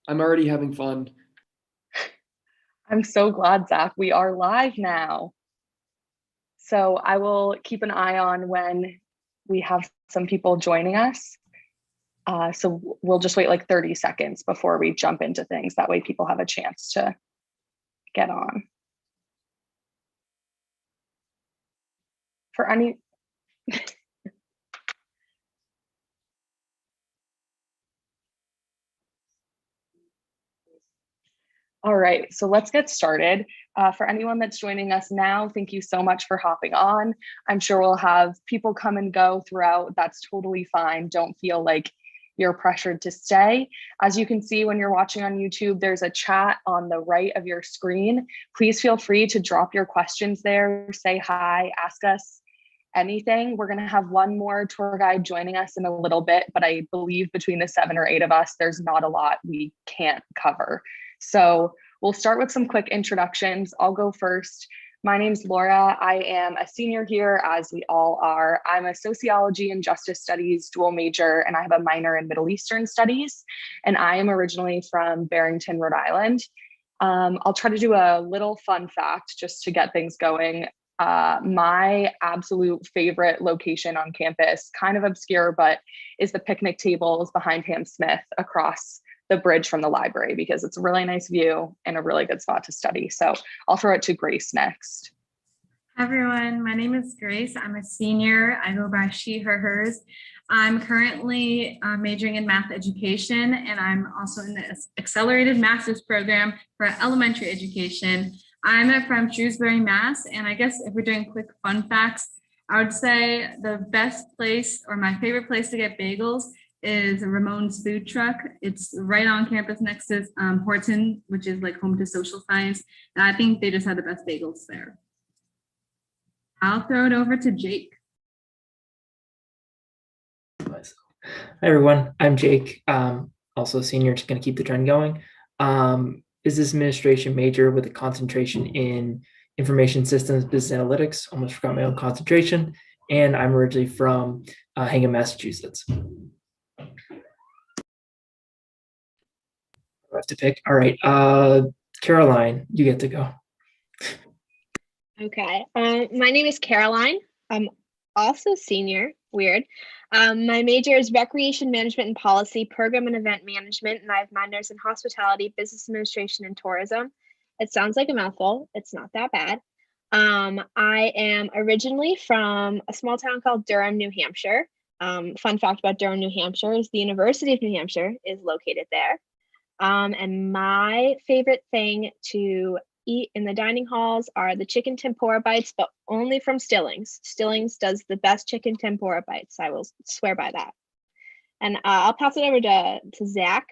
I'm already having fun. I'm so glad, Zach. We are live now. So I will keep an eye on when we have some people joining us. So we'll just wait like 30 seconds before we jump into things. That way people have a chance to get on. For any... All right, so let's get started. For anyone that's joining us now, thank you so much for hopping on. I'm sure we'll have people come and go throughout. That's totally fine. Don't feel like you're pressured to stay. As you can see when you're watching on YouTube, there's a chat on the right of your screen. Please feel free to drop your questions there, say hi, ask us anything. We're going to have one more tour guide joining us in a little bit, but I believe between the 7 or 8 of us, there's not a lot we can't cover. So we'll start with some quick introductions. I'll go first. My name's Laura. I am a senior here, as we all are. I'm a sociology and justice studies dual major, and I have a minor in Middle Eastern studies. And I am originally from Barrington, Rhode Island. I'll try to do a little fun fact just to get things going. My absolute favorite location on campus, kind of obscure, but is the picnic tables behind Ham Smith across the bridge from the library, because it's a really nice view and a really good spot to study. So I'll throw it to Grace next. Hi everyone, my name is Grace. I'm a senior. I go by she, her, hers. I'm currently majoring in math education, and I'm also in the accelerated master's program for elementary education. I'm from Shrewsbury, Mass, and I guess if we're doing quick fun facts, I would say the best place or my favorite place to get bagels is Ramon's food truck. It's right on campus next to Horton, which is like home to social science. And I think they just have the best bagels there. I'll throw it over to Jake. Hi everyone, I'm Jake. Also a senior, just gonna keep the trend going. Business administration major with a concentration in information systems, business analytics. Almost forgot my own concentration. And I'm originally from Hingham, Massachusetts. I have to pick. All right, Caroline, you get to go. Okay, my name is Caroline. I'm also senior, weird. My major is recreation management and policy, program and event management, and I have minors in hospitality, business administration, and tourism. It sounds like a mouthful. It's not that bad. I am originally from a small town called Durham, New Hampshire. Fun fact about Durham, New Hampshire is the University of New Hampshire is located there. And my favorite thing to eat in the dining halls are the chicken tempura bites, but only from Stillings. Stillings does the best chicken tempura bites. I will swear by that. And I'll pass it over to Zach.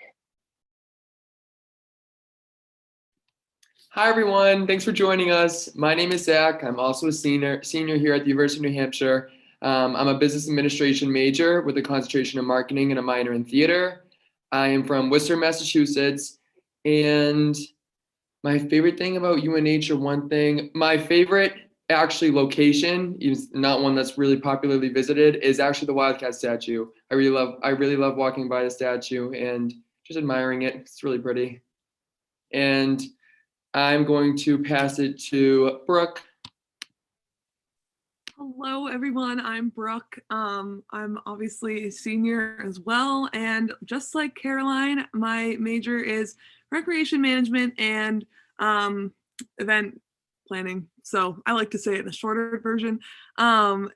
Hi everyone, thanks for joining us. My name is Zach. I'm also a senior here at the University of New Hampshire. I'm a business administration major with a concentration in marketing and a minor in theater. I am from Worcester, Massachusetts, and my favorite thing about UNH, or one thing, my favorite actually location, is not one that's really popularly visited, is actually the Wildcat statue. I really love walking by the statue and just admiring it. It's really pretty. And I'm going to pass it to Brooke. Hello, everyone. I'm Brooke. I'm obviously a senior as well. And just like Caroline, my major is recreation management and event planning. So I like to say it in a shorter version. I'm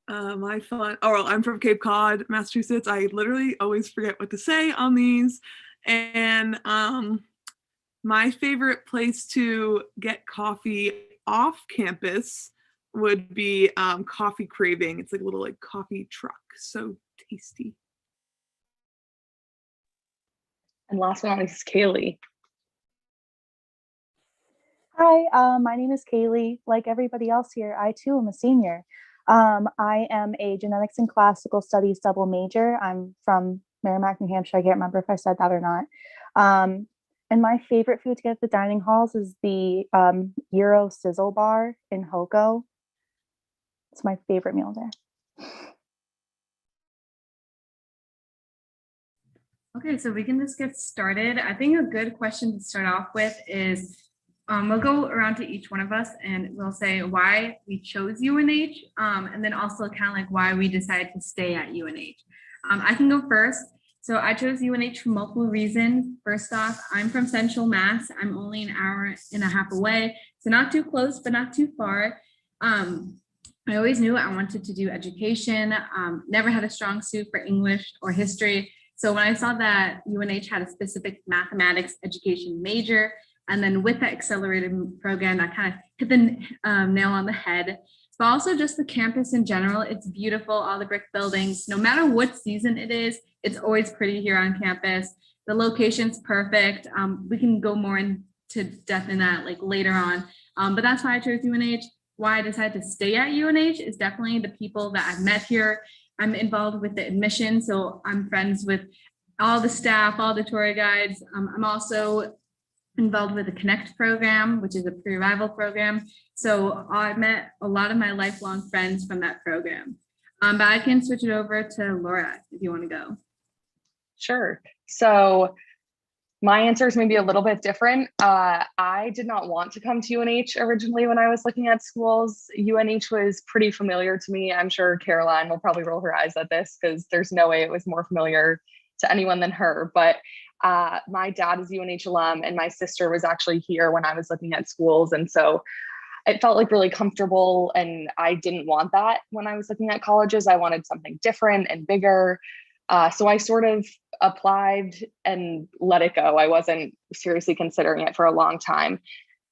from Cape Cod, Massachusetts. I literally always forget what to say on these. And my favorite place to get coffee off campus would be Coffee Craving. It's like a little like coffee truck. So tasty. And last but not least, Kaylee. Hi, my name is Kaylee. Like everybody else here, I too am a senior. I am a genetics and classical studies double major. I'm from Merrimack, New Hampshire. I can't remember if I said that or not. And my favorite food to get at the dining halls is the Euro Sizzle Bar in Hoko. It's my favorite meal there. Okay, so we can just get started. I think a good question to start off with is we'll go around to each one of us and we'll say why we chose UNH, and then also kind of like why we decided to stay at UNH. I can go first. So I chose UNH for multiple reasons. First off, I'm from Central Mass. I'm only an hour and a half away, so not too close, but not too far. I always knew I wanted to do education, never had a strong suit for English or history. So when I saw that UNH had a specific mathematics education major, and then with that accelerated program, that kind of hit the nail on the head. But also just the campus in general, it's beautiful, all the brick buildings, no matter what season it is, it's always pretty here on campus. The location's perfect. We can go more into depth in that like later on, but that's why I chose UNH. Why I decided to stay at UNH is definitely the people that I've met here. I'm involved with the admission, so I'm friends with all the staff, all the tour guides. I'm also involved with the Connect program, which is a pre-arrival program. So I met a lot of my lifelong friends from that program. But I can switch it over to Laura if you want to go. Sure. So my answer is maybe a little bit different. I did not want to come to UNH originally when I was looking at schools. UNH was pretty familiar to me. I'm sure Caroline will probably roll her eyes at this because there's no way it was more familiar to anyone than her. But my dad is UNH alum and my sister was actually here when I was looking at schools. And so it felt like really comfortable, and I didn't want that when I was looking at colleges. I wanted something different and bigger. So I sort of applied and let it go. I wasn't seriously considering it for a long time.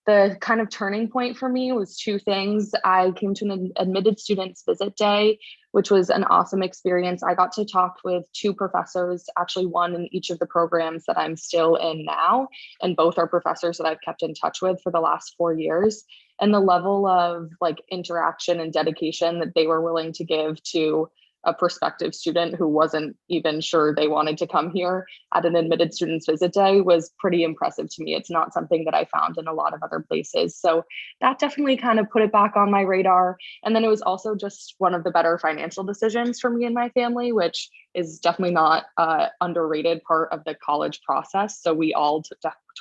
The kind of turning point for me was two things. I came to an admitted students visit day, which was an awesome experience. I got to talk with two professors, actually one in each of the programs that I'm still in now, and both are professors that I've kept in touch with for the last 4 years. And the level of like interaction and dedication that they were willing to give to a prospective student who wasn't even sure they wanted to come here at an admitted students visit day was pretty impressive to me. It's not something that I found in a lot of other places. So that definitely kind of put it back on my radar. And then it was also just one of the better financial decisions for me and my family, which is definitely not an underrated part of the college process. So we all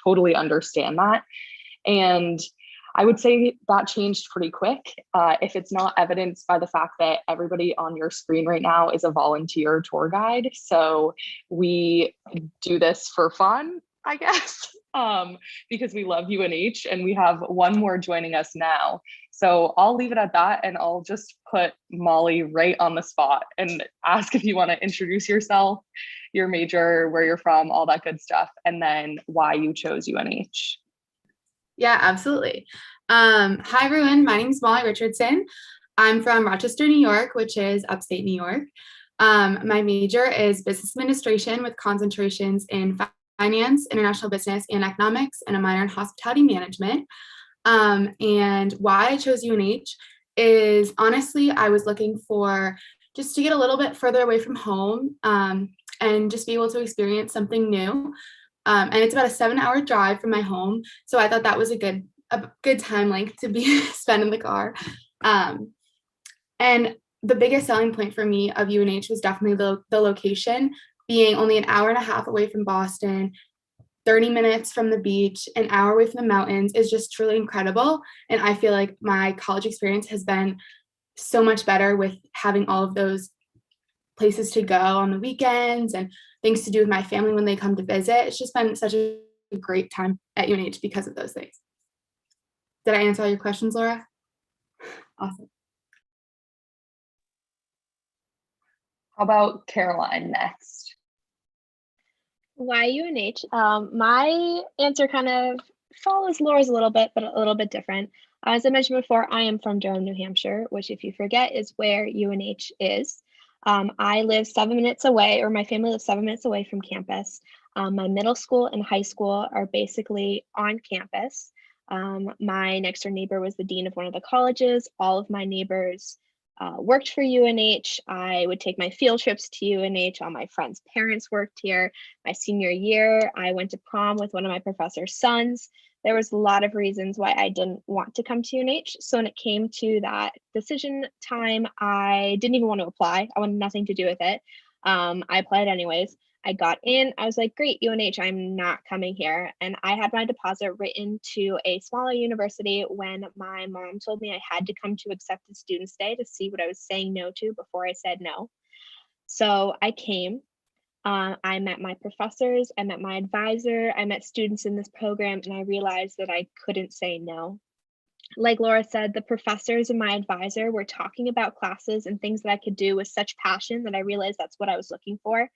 totally understand that. And I would say that changed pretty quick. If it's not evidenced by the fact that everybody on your screen right now is a volunteer tour guide. So we do this for fun, I guess, because we love UNH, and we have one more joining us now. So I'll leave it at that, and I'll just put Molly right on the spot and ask if you want to introduce yourself, your major, where you're from, all that good stuff, and then why you chose UNH. Yeah, absolutely. Hi, everyone. My name is Molly Richardson. I'm from Rochester, New York, which is upstate New York. My major is business administration with concentrations in finance, international business, and economics, and a minor in hospitality management. And why I chose UNH is honestly, I was looking for just to get a little bit further away from home and just be able to experience something new. And it's about a 7-hour drive from my home. So I thought that was a good time length to be spent in the car. And the biggest selling point for me of UNH was definitely the location, being only an hour and a half away from Boston, 30 minutes from the beach, an hour away from the mountains is just truly incredible. And I feel like my college experience has been so much better with having all of those places to go on the weekends and things to do with my family when they come to visit. It's just been such a great time at UNH because of those things. Did I answer all your questions, Laura? Awesome. How about Caroline next? Why UNH? My answer kind of follows Laura's a little bit, but a little bit different. As I mentioned before, I am from Durham, New Hampshire, which if you forget is where UNH is. I live 7 minutes away, or my family lives 7 minutes away from campus. My middle school and high school are basically on campus. My next door neighbor was the dean of one of the colleges. All of my neighbors worked for UNH. I would take my field trips to UNH. All my friends' parents worked here. My senior year, I went to prom with one of my professor's sons. There was a lot of reasons why I didn't want to come to UNH. So when it came to that decision time, I didn't even want to apply. I wanted nothing to do with it. I applied anyways. I got in, I was like, great, UNH, I'm not coming here. And I had my deposit written to a smaller university when my mom told me I had to come to accepted student stay to see what I was saying no to before I said no. So I came. I met my professors, I met my advisor, I met students in this program, and I realized that I couldn't say no. Like Laura said, the professors and my advisor were talking about classes and things that I could do with such passion that I realized that's what I was looking for.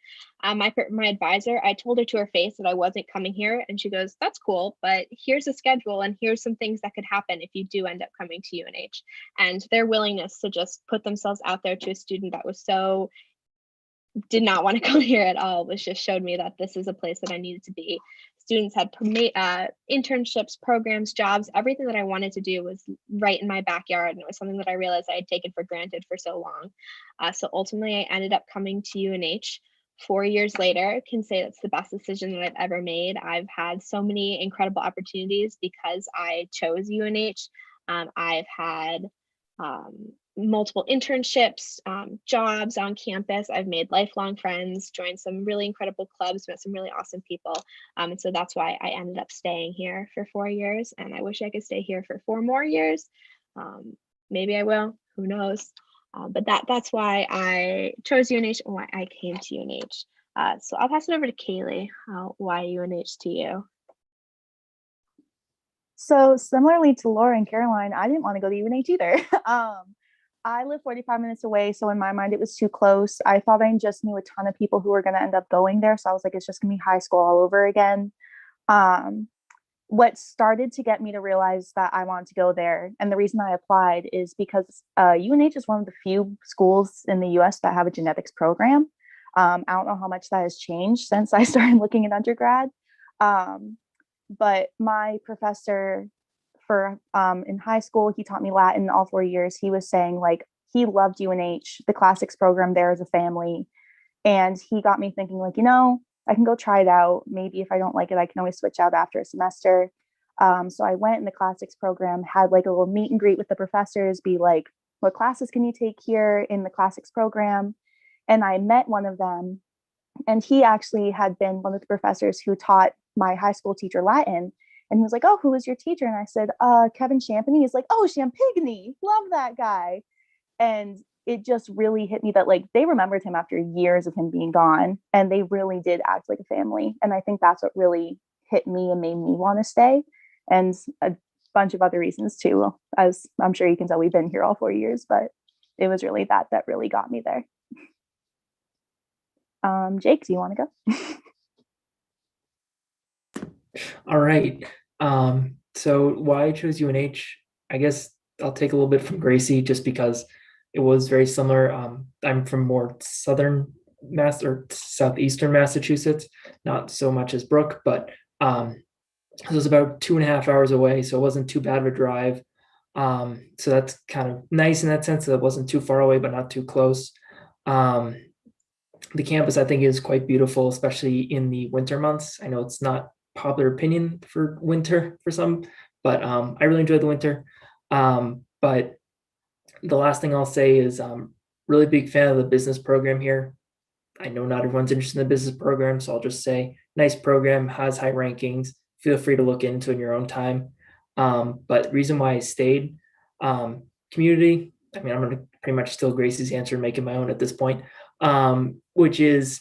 My advisor, I told her to her face that I wasn't coming here, and she goes, "That's cool, but here's a schedule and here's some things that could happen if you do end up coming to UNH." And their willingness to just put themselves out there to a student that was so did not want to come here at all was just showed me that this is a place that I needed to be. Students had internships, programs, jobs, everything that I wanted to do was right in my backyard, and it was something that I realized I had taken for granted for so long. So ultimately, I ended up coming to UNH. 4 years later, can say that's the best decision that I've ever made. I've had so many incredible opportunities because I chose UNH. I've had multiple internships, jobs on campus. I've made lifelong friends, joined some really incredible clubs, met some really awesome people. And so that's why I ended up staying here for 4 years. And I wish I could stay here for 4 more years. Maybe I will, who knows? But that's why I chose UNH and why I came to UNH. So I'll pass it over to Kaylee. Why UNH to you? So similarly to Laura and Caroline, I didn't want to go to UNH either. I live 45 minutes away, so in my mind it was too close. I thought I just knew a ton of people who were going to end up going there, so I was like, it's just going to be high school all over again. What started to get me to realize that I wanted to go there, and the reason I applied, is because UNH is one of the few schools in the US that have a genetics program. I don't know how much that has changed since I started looking at undergrad. But my professor in high school, he taught me Latin all 4 years. He was saying like he loved UNH, the classics program there as a family. And he got me thinking like, I can go try it out. Maybe if I don't like it, I can always switch out after a semester. So I went in the classics program, had like a little meet and greet with the professors, be like, what classes can you take here in the classics program? And I met one of them. And he actually had been one of the professors who taught my high school teacher Latin. And he was like, oh, who was your teacher? And I said, Kevin Champagny. He's like, oh, Champagny, love that guy. And it just really hit me that like they remembered him after years of him being gone. And they really did act like a family. And I think that's what really hit me and made me want to stay. And a bunch of other reasons too, as I'm sure you can tell, we've been here all 4 years, but it was really that really got me there. Jake, do you want to go? All right. So why I chose UNH, I guess I'll take a little bit from Gracie just because it was very similar. I'm from more southern southeastern Massachusetts, not so much as Brooke, but it was about 2.5 hours away, so it wasn't too bad of a drive. So that's kind of nice in that sense that it wasn't too far away, but not too close. The campus, I think, is quite beautiful, especially in the winter months. I know it's not popular opinion for winter for some, but I really enjoy the winter. But the last thing I'll say is really big fan of the business program here. I know not everyone's interested in the business program, so I'll just say nice program, has high rankings. Feel free to look into in your own time. But the reason why I stayed, community, I mean, I'm going to pretty much steal Gracie's answer and make it my own at this point, which is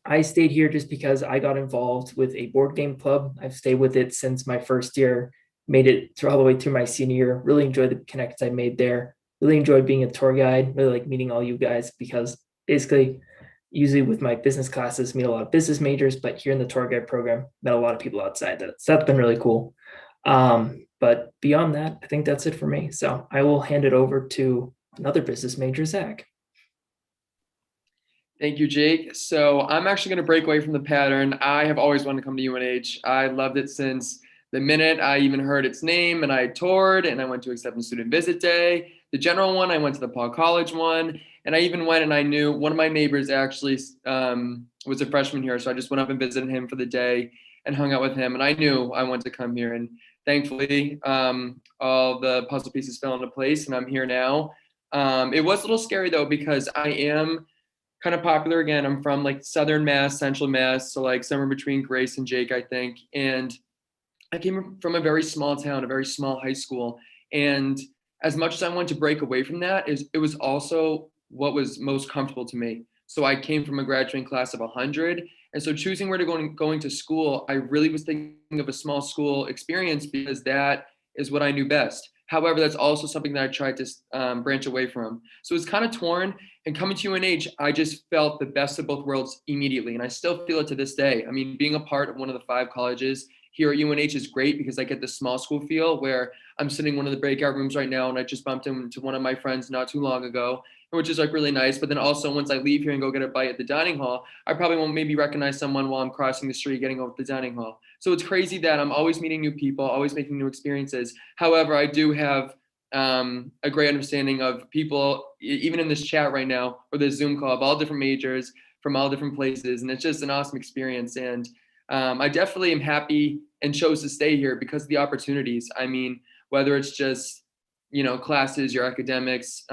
I stayed here just because I got involved with a board game club. I've stayed with it since my first year, made it through all the way through my senior year. Really enjoyed the connections I made there. Really enjoyed being a tour guide. Really like meeting all you guys because basically, usually with my business classes, meet a lot of business majors, but here in the tour guide program, met a lot of people outside that. So that's been really cool. But beyond that, I think that's it for me. So I will hand it over to another business major, Zach. Thank you, Jake. So I'm actually going to break away from the pattern. I have always wanted to come to UNH. I loved it since the minute I even heard its name, and I toured and I went to acceptance student visit day. The general one, I went to the Paul College one, and I even went and I knew one of my neighbors actually was a freshman here. So I just went up and visited him for the day and hung out with him. And I knew I wanted to come here. And thankfully, all the puzzle pieces fell into place and I'm here now. It was a little scary though, because I am kind of popular. Again, I'm from like Southern Mass, Central Mass, so like somewhere between Grace and Jake, I think. And I came from a very small town, a very small high school. And as much as I wanted to break away from that, it was also what was most comfortable to me. So I came from a graduating class of 100. And so choosing where to going to school, I really was thinking of a small school experience because that is what I knew best. However, that's also something that I tried to branch away from. So it's kind of torn. And coming to UNH, I just felt the best of both worlds immediately. And I still feel it to this day. I mean, being a part of one of the 5 colleges here at UNH is great because I get the small school feel where I'm sitting in one of the breakout rooms right now and I just bumped into one of my friends not too long ago, which is like really nice. But then also once I leave here and go get a bite at the dining hall, I probably won't maybe recognize someone while I'm crossing the street getting over to the dining hall. So it's crazy that I'm always meeting new people, always making new experiences. However, I do have a great understanding of people, even in this chat right now or this Zoom call, of all different majors from all different places. And it's just an awesome experience. And I definitely am happy and chose to stay here because of the opportunities. I mean, whether it's just, classes, your academics,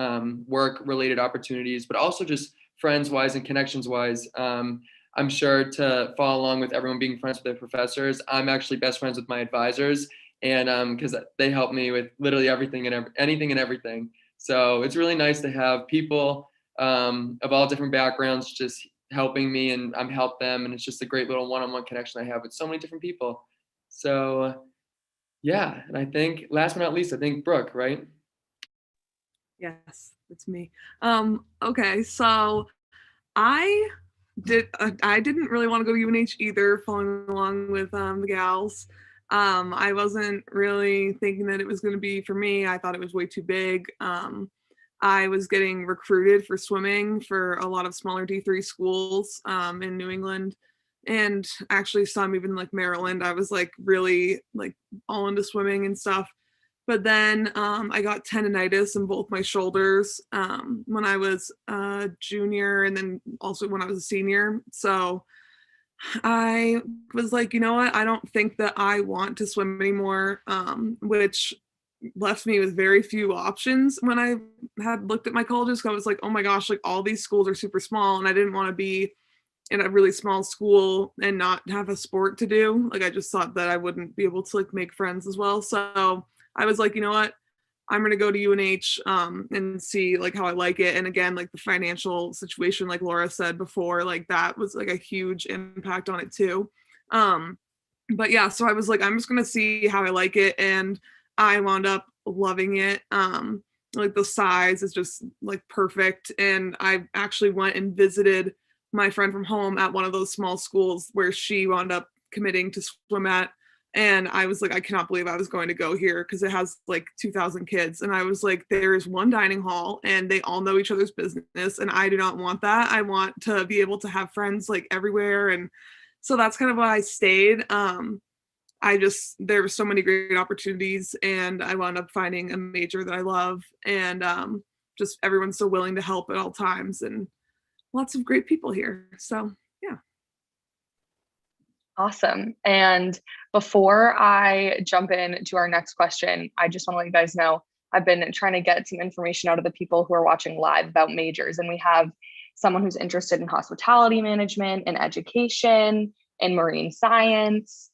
work-related opportunities, but also just friends-wise and connections-wise. I'm sure to follow along with everyone being friends with their professors, I'm actually best friends with my advisors, and because they help me with literally everything and anything and everything. So it's really nice to have people of all different backgrounds just helping me, and I'm help them, and it's just a great little one-on-one connection I have with so many different people. So yeah, and I think last but not least, I think Brooke, right? Yes, it's me. Okay, so I didn't really want to go to UNH either, following along with the gals. I wasn't really thinking that it was going to be for me. I thought it was way too big. I was getting recruited for swimming for a lot of smaller D3 schools in New England, and actually some even like Maryland. I was like really like all into swimming and stuff. But then I got tendonitis in both my shoulders when I was a junior and then also when I was a senior. So I was like, you know what? I don't think that I want to swim anymore, which left me with very few options when I had looked at my colleges. I was like, oh my gosh, like all these schools are super small, and I didn't want to be in a really small school and not have a sport to do. Like I just thought that I wouldn't be able to like make friends as well. So I was like, you know what? I'm gonna go to UNH and see like how I like it. And again, like the financial situation, like Laura said before, like that was like a huge impact on it too. But yeah, so I was like, I'm just gonna see how I like it, and I wound up loving it. Like the size is just like perfect, and I actually went and visited my friend from home at one of those small schools where she wound up committing to swim at. And I was like, I cannot believe I was going to go here because it has like 2,000 kids. And I was like, there is one dining hall and they all know each other's business. And I do not want that. I want to be able to have friends like everywhere. And so that's kind of why I stayed. There were so many great opportunities, and I wound up finding a major that I love, and just everyone's so willing to help at all times, and lots of great people here. So yeah. Awesome. And before I jump into our next question, I just want to let you guys know I've been trying to get some information out of the people who are watching live about majors. And we have someone who's interested in hospitality management and education and marine science.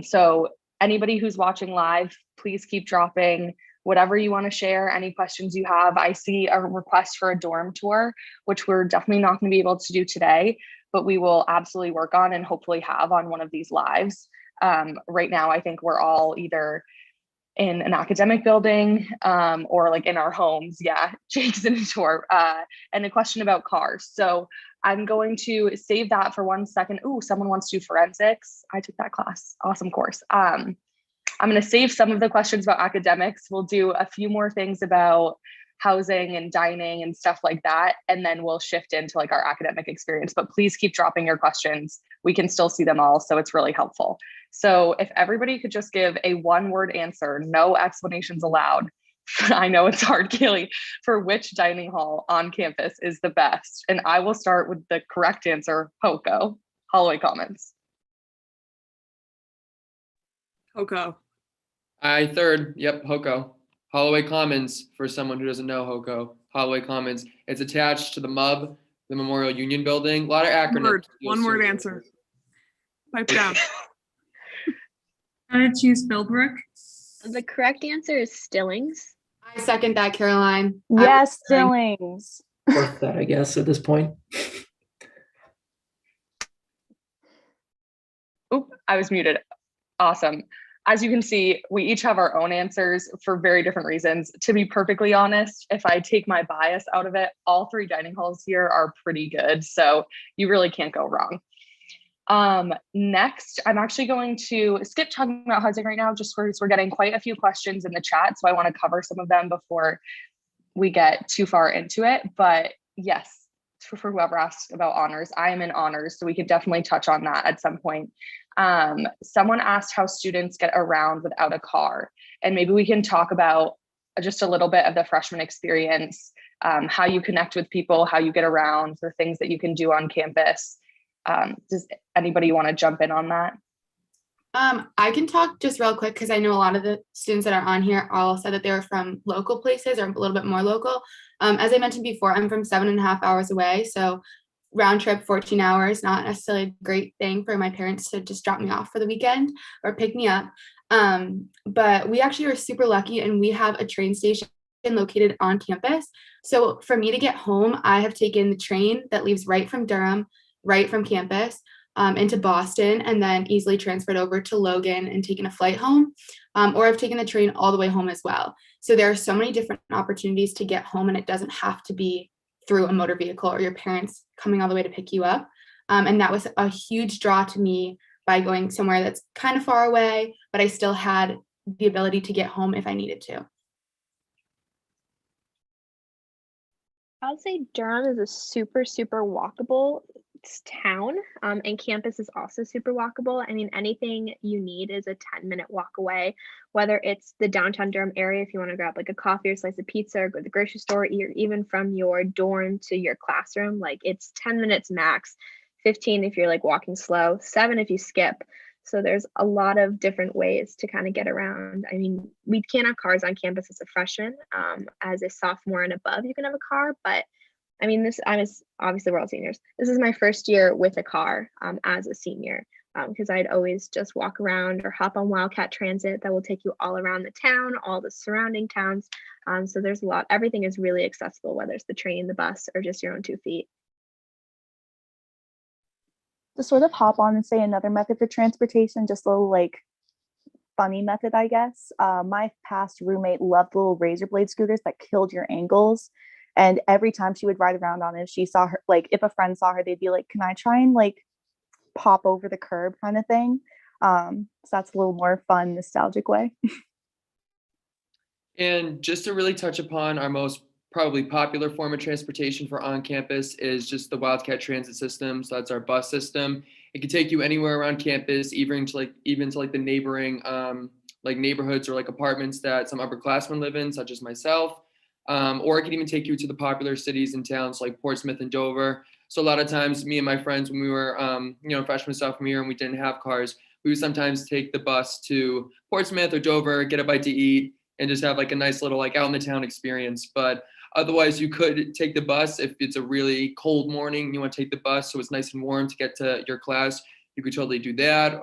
So anybody who's watching live, please keep dropping whatever you want to share, any questions you have. I see a request for a dorm tour, which we're definitely not going to be able to do today, but we will absolutely work on and hopefully have on one of these lives. Right now, I think we're all either in an academic building or like in our homes. Yeah, Jake's in a tour. And a question about cars. So I'm going to save that for 1 second. Ooh, someone wants to do forensics. I took that class. Awesome course. I'm going to save some of the questions about academics. We'll do a few more things about housing and dining and stuff like that. And then we'll shift into like our academic experience, but please keep dropping your questions. We can still see them all, so it's really helpful. So if everybody could just give a 1-word answer, no explanations allowed. I know it's hard, Kaylee, for which dining hall on campus is the best. And I will start with the correct answer, HOCO, Holloway Commons. HOCO. I third, yep, HOCO. Holloway Commons, for someone who doesn't know HOCO, Holloway Commons. It's attached to the MUB the Memorial Union Building. A lot of acronyms. One word answer. Pipe down. I'm gonna choose Philbrook. The correct answer is Stillings. I second that, Caroline. Yes, Stillings. Worth that, I guess, at this point. Oop, I was muted. Awesome. As you can see, we each have our own answers for very different reasons. To be perfectly honest, if I take my bias out of it, all three dining halls here are pretty good. So you really can't go wrong. Next, I'm actually going to skip talking about housing right now, just because we're getting quite a few questions in the chat. So I want to cover some of them before we get too far into it. But yes, for whoever asked about honors, I am in honors, so we could definitely touch on that at some point. Someone asked how students get around without a car, and maybe we can talk about just a little bit of the freshman experience, how you connect with people, how you get around, the things that you can do on campus. Does anybody want to jump in on that? I can talk just real quick because I know a lot of the students that are on here all said that they were from local places or a little bit more local. As I mentioned before, I'm from 7.5 hours away. So round trip, 14 hours, not necessarily a great thing for my parents to just drop me off for the weekend or pick me up. But we actually are super lucky and we have a train station located on campus. So for me to get home, I have taken the train that leaves right from Durham, right from campus, into Boston, and then easily transferred over to Logan and taken a flight home. Or I've taken the train all the way home as well. So there are so many different opportunities to get home, and it doesn't have to be through a motor vehicle or your parents coming all the way to pick you up. And that was a huge draw to me by going somewhere that's kind of far away, but I still had the ability to get home if I needed to. I'll say Durham is a super walkable town, and campus is also super walkable. I mean, anything you need is a 10-minute walk away, whether it's the downtown Durham area, if you want to grab like a coffee or slice of pizza or go to the grocery store, or even from your dorm to your classroom, like it's 10 minutes max, 15 if you're like walking slow, 7 if you skip. So there's a lot of different ways to kind of get around. I mean, we can't have cars on campus as a freshman. As a sophomore and above, you can have a car, but I mean, obviously we're all seniors. This is my first year with a car as a senior, because I'd always just walk around or hop on Wildcat Transit that will take you all around the town, all the surrounding towns. So there's a lot, everything is really accessible, whether it's the train, the bus, or just your own 2 feet. To sort of hop on and say another method for transportation, just a little like funny method, I guess. My past roommate loved little razor blade scooters that killed your ankles. And every time she would ride around on it, if she saw her, like if a friend saw her, they'd be like, can I try and like pop over the curb kind of thing? So that's a little more fun, nostalgic way. And just to really touch upon our most probably popular form of transportation for on campus is just the Wildcat Transit system. So that's our bus system. It can take you anywhere around campus, even to the neighboring like neighborhoods or like apartments that some upperclassmen live in, such as myself. Or it can even take you to the popular cities and towns like Portsmouth and Dover. So a lot of times, me and my friends, when we were, freshman, sophomore year, and we didn't have cars, we would sometimes take the bus to Portsmouth or Dover, get a bite to eat, and just have like a nice little like out in the town experience. But otherwise, you could take the bus if it's a really cold morning. You want to take the bus so it's nice and warm to get to your class. You could totally do that.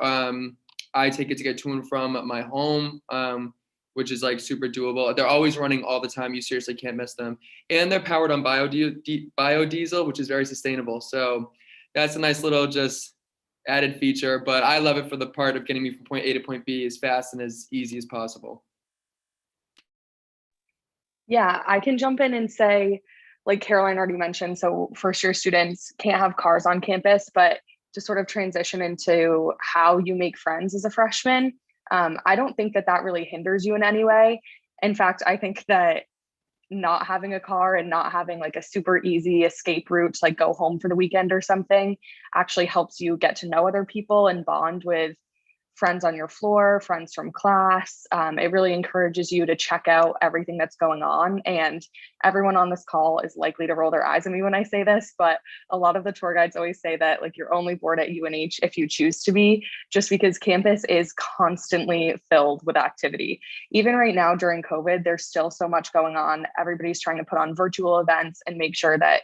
I take it to get to and from my home. Which is like super doable. They're always running all the time. You seriously can't miss them. And they're powered on biodiesel, which is very sustainable. So that's a nice little just added feature, but I love it for the part of getting me from point A to point B as fast and as easy as possible. Yeah, I can jump in and say, like Caroline already mentioned, so first year students can't have cars on campus, but to sort of transition into how you make friends as a freshman, I don't think that really hinders you in any way. In fact, I think that not having a car and not having like a super easy escape route to like go home for the weekend or something actually helps you get to know other people and bond with friends on your floor, friends from class. It really encourages you to check out everything that's going on. And everyone on this call is likely to roll their eyes at me when I say this, but a lot of the tour guides always say that like you're only bored at UNH if you choose to be, just because campus is constantly filled with activity. Even right now during COVID, there's still so much going on. Everybody's trying to put on virtual events and make sure that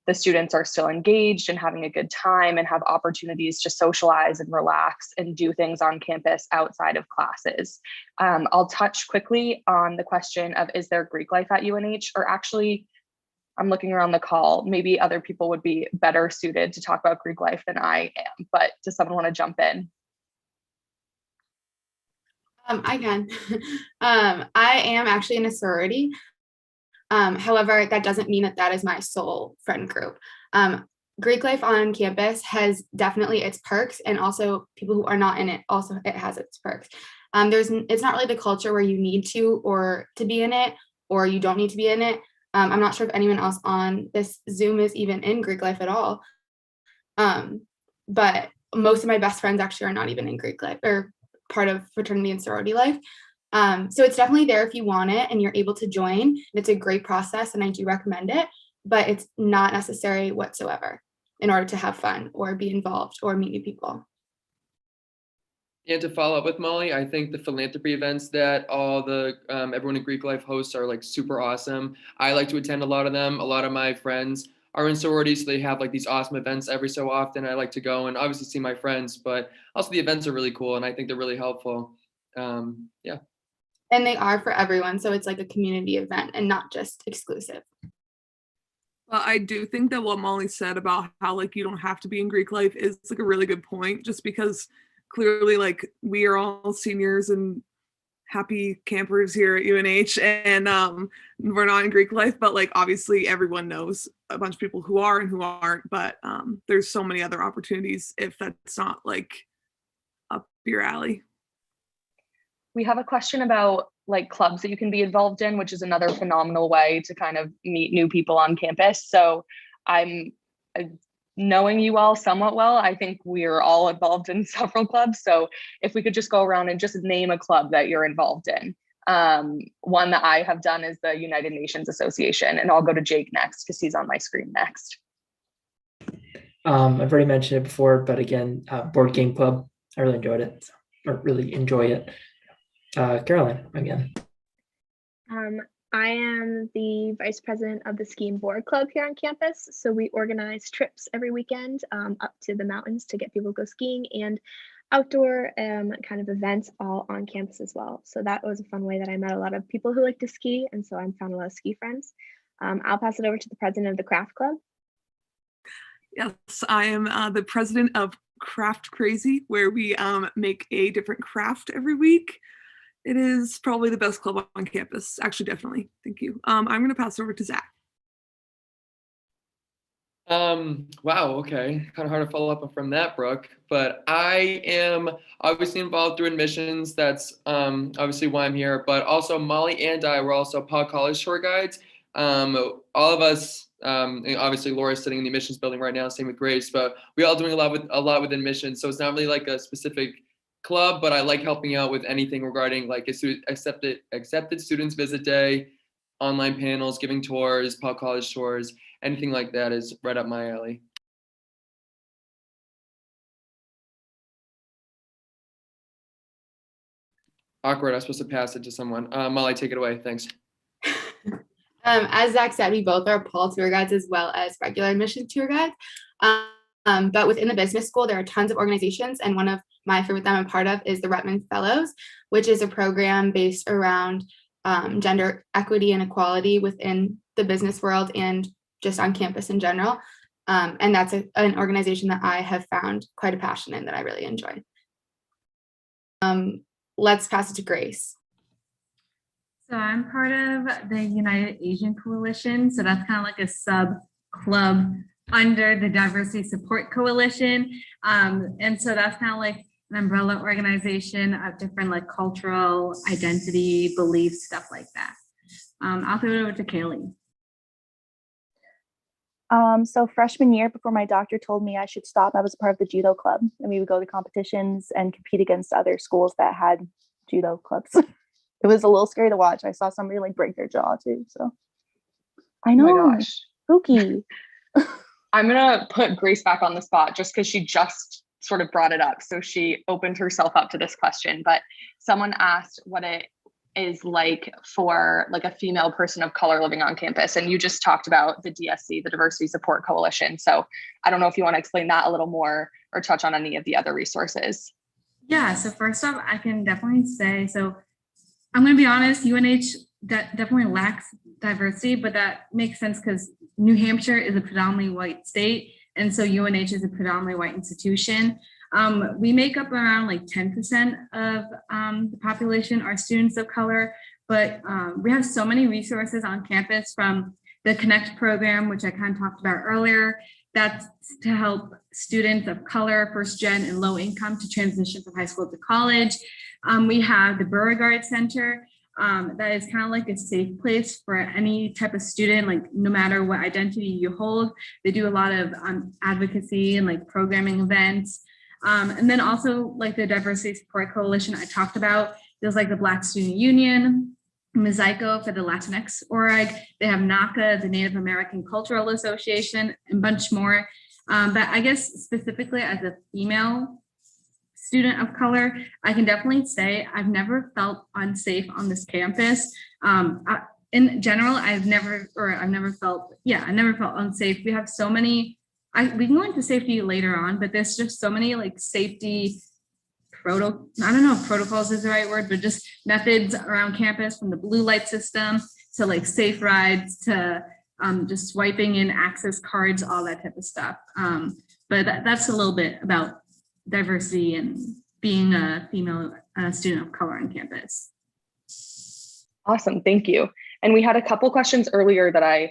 the students are still engaged and having a good time and have opportunities to socialize and relax and do things on campus outside of classes. I'll touch quickly on the question of, is there Greek life at UNH? Or actually, I'm looking around the call, maybe other people would be better suited to talk about Greek life than I am, but does someone want to jump in? I can. I am actually in a sorority. However, that doesn't mean that that is my sole friend group. Greek life on campus has definitely its perks, and also people who are not in it, also it has its perks. It's not really the culture where you need to or to be in it, or you don't need to be in it. I'm not sure if anyone else on this Zoom is even in Greek life at all. But most of my best friends actually are not even in Greek life or part of fraternity and sorority life. So it's definitely there if you want it and you're able to join. It's a great process and I do recommend it, but it's not necessary whatsoever in order to have fun or be involved or meet new people. And to follow up with Molly, I think the philanthropy events that all the everyone in Greek life hosts are like super awesome. I like to attend a lot of them. A lot of my friends are in sororities, so they have like these awesome events every so often. I like to go and obviously see my friends, but also the events are really cool and I think they're really helpful. Yeah. And they are for everyone, so it's like a community event and not just exclusive. Well, I do think that what Molly said about how like you don't have to be in Greek life is like a really good point, just because clearly like we are all seniors and happy campers here at UNH, and we're not in Greek life, but like obviously everyone knows a bunch of people who are and who aren't, but there's so many other opportunities if that's not like up your alley. We have a question about like clubs that you can be involved in, which is another phenomenal way to kind of meet new people on campus. So I'm knowing you all somewhat well, I think we're all involved in several clubs. So if we could just go around and just name a club that you're involved in. One that I have done is the United Nations Association, and I'll go to Jake next because he's on my screen next. I've already mentioned it before, but again, board game club. I really enjoyed it, or really enjoy it. Caroline, again. I am the vice president of the ski and board club here on campus. So we organize trips every weekend up to the mountains to get people to go skiing, and outdoor kind of events all on campus as well. So that was a fun way that I met a lot of people who like to ski, and so I found a lot of ski friends. I'll pass it over to the president of the craft club. Yes, I am the president of Craft Crazy, where we make a different craft every week. It is probably the best club on campus. Actually, definitely. Thank you. I'm going to pass it over to Zach. Wow, okay. Kind of hard to follow up from that, Brooke. But I am obviously involved through admissions. That's obviously why I'm here. But also Molly and I were also Paul College tour guides. All of us, obviously Laura's sitting in the admissions building right now, same with Grace, but we all doing a lot with admissions. So it's not really like a specific club, but I like helping out with anything regarding like accepted students visit day, online panels, giving tours, Paul College tours, anything like that is right up my alley. Awkward, I'm supposed to pass it to someone. Molly, take it away, thanks. As Zach said, we both are Paul tour guides as well as regular admission tour guides. But within the business school, there are tons of organizations, and one of my favorite that I'm a part of is the Rutman Fellows, which is a program based around gender equity and equality within the business world and just on campus in general. And that's an organization that I have found quite a passion in that I really enjoy. Let's pass it to Grace. So I'm part of the United Asian Coalition. So that's kind of like a sub club under the Diversity Support Coalition. And so that's kind of like an umbrella organization of different like cultural identity, beliefs, stuff like that. I'll throw it over to Kaylee. So freshman year, before my doctor told me I should stop, I was part of the judo club, and we would go to competitions and compete against other schools that had judo clubs. It was a little scary to watch. I saw somebody like break their jaw too. So I know. Oh my gosh. Spooky. I'm gonna put Grace back on the spot just because she just sort of brought it up. So she opened herself up to this question, but someone asked what it is like for like a female person of color living on campus. And you just talked about the DSC, the Diversity Support Coalition. So I don't know if you want to explain that a little more or touch on any of the other resources. Yeah, so first off, I can definitely say, so I'm going to be honest, UNH definitely lacks diversity, but that makes sense because New Hampshire is a predominantly white state. And so UNH is a predominantly white institution. We make up around like 10% of the population are students of color, but we have so many resources on campus, from the Connect program, which I kind of talked about earlier. That's to help students of color, first gen and low income to transition from high school to college. We have the Beauregard Center. That is kind of like a safe place for any type of student, like no matter what identity you hold. They do a lot of advocacy and like programming events. And then also like the Diversity Support Coalition I talked about, there's like the Black Student Union, Mosaico for the Latinx org. They have NACA, the Native American Cultural Association, and a bunch more. But I guess specifically as a female student of color, I can definitely say I've never felt unsafe on this campus. In general, I've never felt unsafe. We have so many, we can go into safety later on, but there's just so many like safety I don't know if protocols is the right word, but just methods around campus, from the blue light system to like safe rides to just swiping in access cards, all that type of stuff. But that's a little bit about diversity and being a female student of color on campus. Awesome, thank you. And we had a couple questions earlier that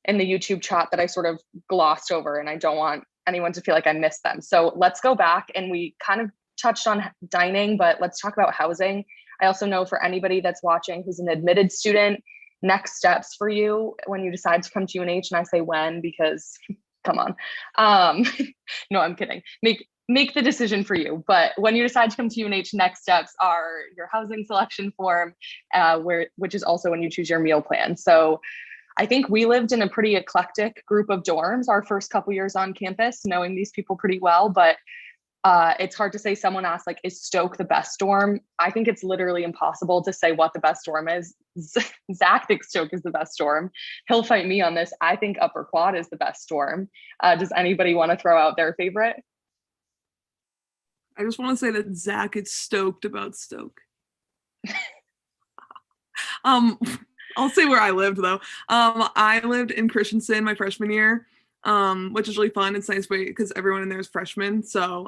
in the YouTube chat that I sort of glossed over, and I don't want anyone to feel like I missed them. So let's go back, and we kind of touched on dining, but let's talk about housing. I also know for anybody that's watching who's an admitted student, next steps for you when you decide to come to UNH, and I say when because come on. No, I'm kidding. Make the decision for you. But when you decide to come to UNH, next steps are your housing selection form, which is also when you choose your meal plan. So I think we lived in a pretty eclectic group of dorms our first couple years on campus, knowing these people pretty well, but it's hard to say. Someone asked, like, is Stoke the best dorm? I think it's literally impossible to say what the best dorm is. Zach thinks Stoke is the best dorm. He'll fight me on this. I think Upper Quad is the best dorm. Does anybody want to throw out their favorite? I just want to say that Zach is stoked about Stoke. I'll say where I lived though. I lived in Christensen my freshman year, which is really fun. It's nice because everyone in there is freshmen. So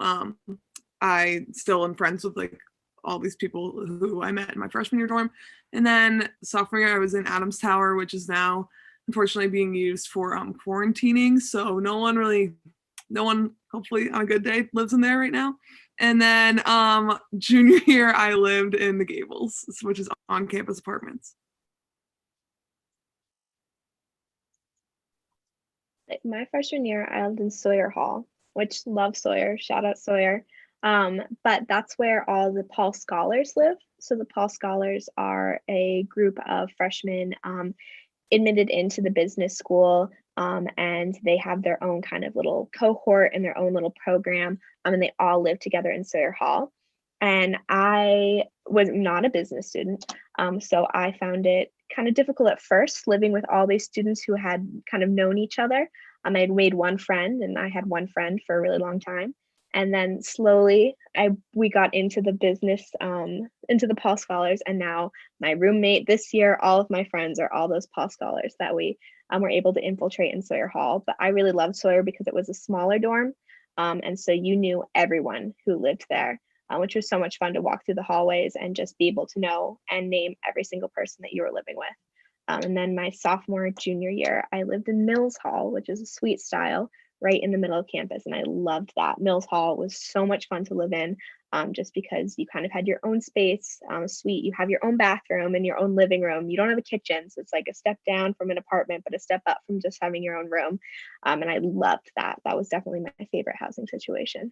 I still am friends with like all these people who I met in my freshman year dorm. And then sophomore year, I was in Adams Tower, which is now unfortunately being used for quarantining. So no one hopefully on a good day lives in there right now. And then junior year, I lived in the Gables, which is on campus apartments. My freshman year, I lived in Sawyer Hall, which love Sawyer, shout out Sawyer. But that's where all the Paul Scholars live. So the Paul Scholars are a group of freshmen admitted into the business school, and they have their own kind of little cohort and their own little program, and they all live together in Sawyer Hall. And I was not a business student, so I found it kind of difficult at first living with all these students who had kind of known each other. I had made one friend, and I had one friend for a really long time. And then slowly we got into the business, into the Paul Scholars. And now my roommate this year, all of my friends are all those Paul Scholars that we were able to infiltrate in Sawyer Hall. But I really loved Sawyer because it was a smaller dorm. And so you knew everyone who lived there, which was so much fun to walk through the hallways and just be able to know and name every single person that you were living with. And then my sophomore, junior year, I lived in Mills Hall, which is a suite style right in the middle of campus. And I loved that. Mills Hall was so much fun to live in, just because you kind of had your own space, suite. You have your own bathroom and your own living room. You don't have a kitchen. So it's like a step down from an apartment, but a step up from just having your own room. And I loved that. That was definitely my favorite housing situation.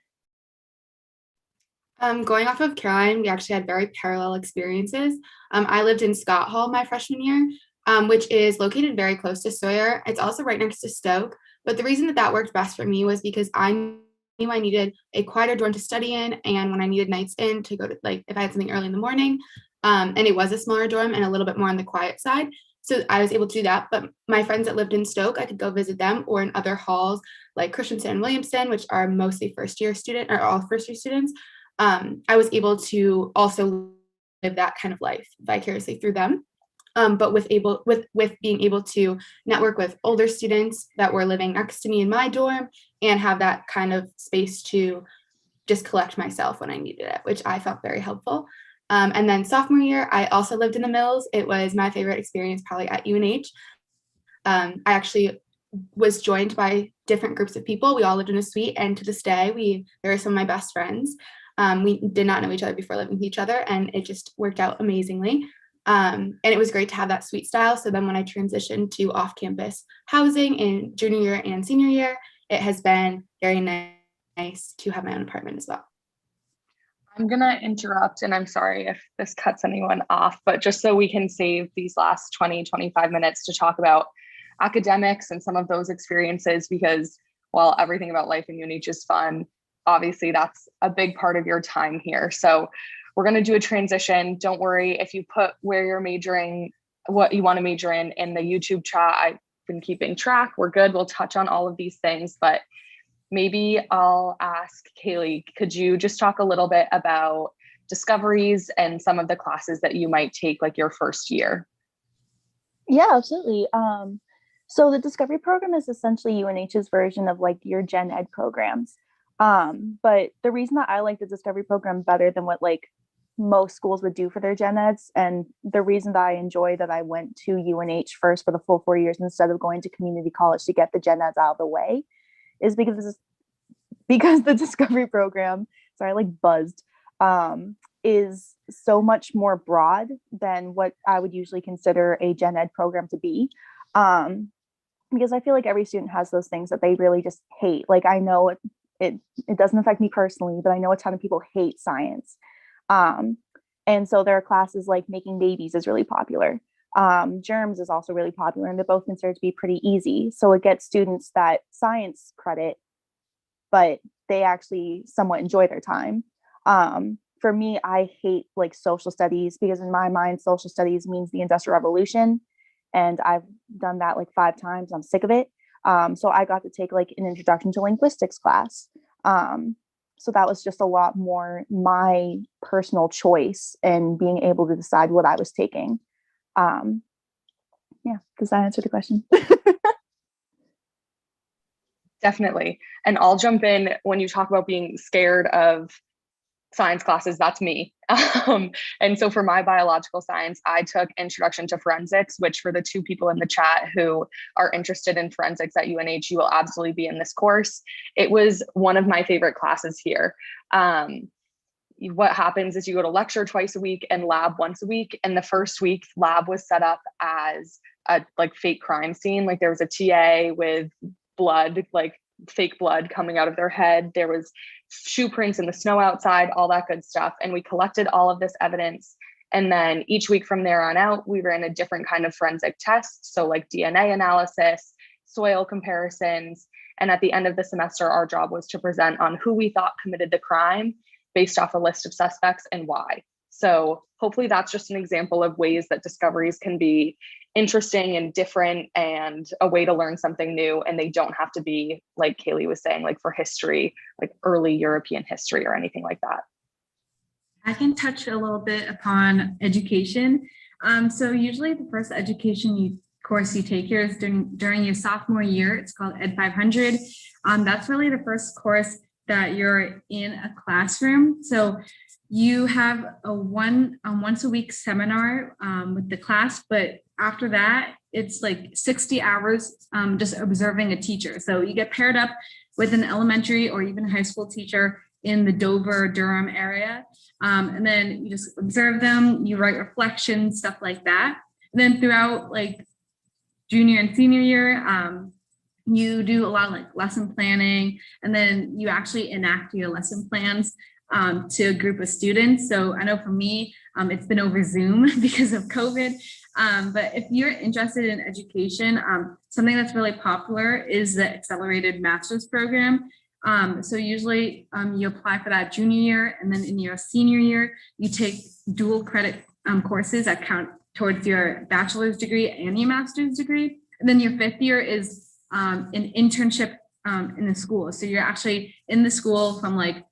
Going off of Caroline, we actually had very parallel experiences. I lived in Scott Hall my freshman year, which is located very close to Sawyer. It's also right next to Stoke. But the reason that worked best for me was because I knew I needed a quieter dorm to study in. And when I needed nights in to go to, like, if I had something early in the morning, And it was a smaller dorm and a little bit more on the quiet side. So I was able to do that. But my friends that lived in Stoke, I could go visit them, or in other halls like Christensen and Williamston, which are mostly first-year student or all first-year students. I was able to also live that kind of life vicariously through them. But with being able to network with older students that were living next to me in my dorm and have that kind of space to just collect myself when I needed it, which I felt very helpful. And then sophomore year, I also lived in the Mills. It was my favorite experience probably at UNH. I actually was joined by different groups of people. We all lived in a suite, and to this day, they were some of my best friends. We did not know each other before living with each other, and it just worked out amazingly. And it was great to have that suite style. So then when I transitioned to off-campus housing in junior year and senior year, it has been very nice to have my own apartment as well. I'm going to interrupt, and I'm sorry if this cuts anyone off, but just so we can save these last 20, 25 minutes to talk about academics and some of those experiences, because while everything about life in UNH is fun, obviously that's a big part of your time here. So we're going to do a transition. Don't worry if you put where you're majoring, what you want to major in the YouTube chat. I've been keeping track. We're good. We'll touch on all of these things, but maybe I'll ask Kaylee, could you just talk a little bit about discoveries and some of the classes that you might take like your first year? Yeah, absolutely. So the Discovery program is essentially UNH's version of like your gen ed programs. But the reason that I like the Discovery program better than what like most schools would do for their gen eds, and the reason that I enjoy that I went to UNH first for the full 4 years instead of going to community college to get the gen eds out of the way, is because the Discovery program, sorry, I like buzzed, is so much more broad than what I would usually consider a gen ed program to be. Because I feel like every student has those things that they really just hate. Like I know it doesn't affect me personally, but I know a ton of people hate science. And so there are classes like making babies is really popular. Germs is also really popular, and they're both considered to be pretty easy. So it gets students that science credit, but they actually somewhat enjoy their time. For me, I hate like social studies because in my mind, social studies means the Industrial Revolution. And I've done that like 5 times. I'm sick of it. So I got to take like an introduction to linguistics class. So that was just a lot more my personal choice and being able to decide what I was taking. Yeah, does that answer the question? Definitely. And I'll jump in when you talk about being scared of science classes, that's me. And so for my biological science, I took Introduction to Forensics, which for the 2 people in the chat who are interested in forensics at UNH, you will absolutely be in this course. It was one of my favorite classes here. What happens is you go to lecture twice a week and lab once a week. And the first week lab was set up as a like fake crime scene. Like there was a TA with blood, like fake blood coming out of their head. There was shoe prints in the snow outside, all that good stuff. And we collected all of this evidence. And then each week from there on out, we ran a different kind of forensic test. So like DNA analysis, soil comparisons. And at the end of the semester, our job was to present on who we thought committed the crime based off a list of suspects and why. So hopefully that's just an example of ways that discoveries can be interesting and different and a way to learn something new. And they don't have to be, like Kaylee was saying, like for history, like early European history or anything like that. I can touch a little bit upon education. So usually the first education course you take here is during your sophomore year. It's called Ed 500. That's really the first course that you're in a classroom. So you have a once a week seminar with the class, but after that, it's like 60 hours just observing a teacher. So you get paired up with an elementary or even high school teacher in the Dover, Durham area. And then you just observe them, you write reflections, stuff like that. And then throughout like junior and senior year, you do a lot of like lesson planning, and then you actually enact your lesson plans to a group of students. So I know for me, it's been over Zoom because of COVID. But if you're interested in education, something that's really popular is the accelerated master's program. So usually you apply for that junior year, and then in your senior year, you take dual credit courses that count towards your bachelor's degree and your master's degree. And then your 5th year is an internship in the school. So you're actually in the school from like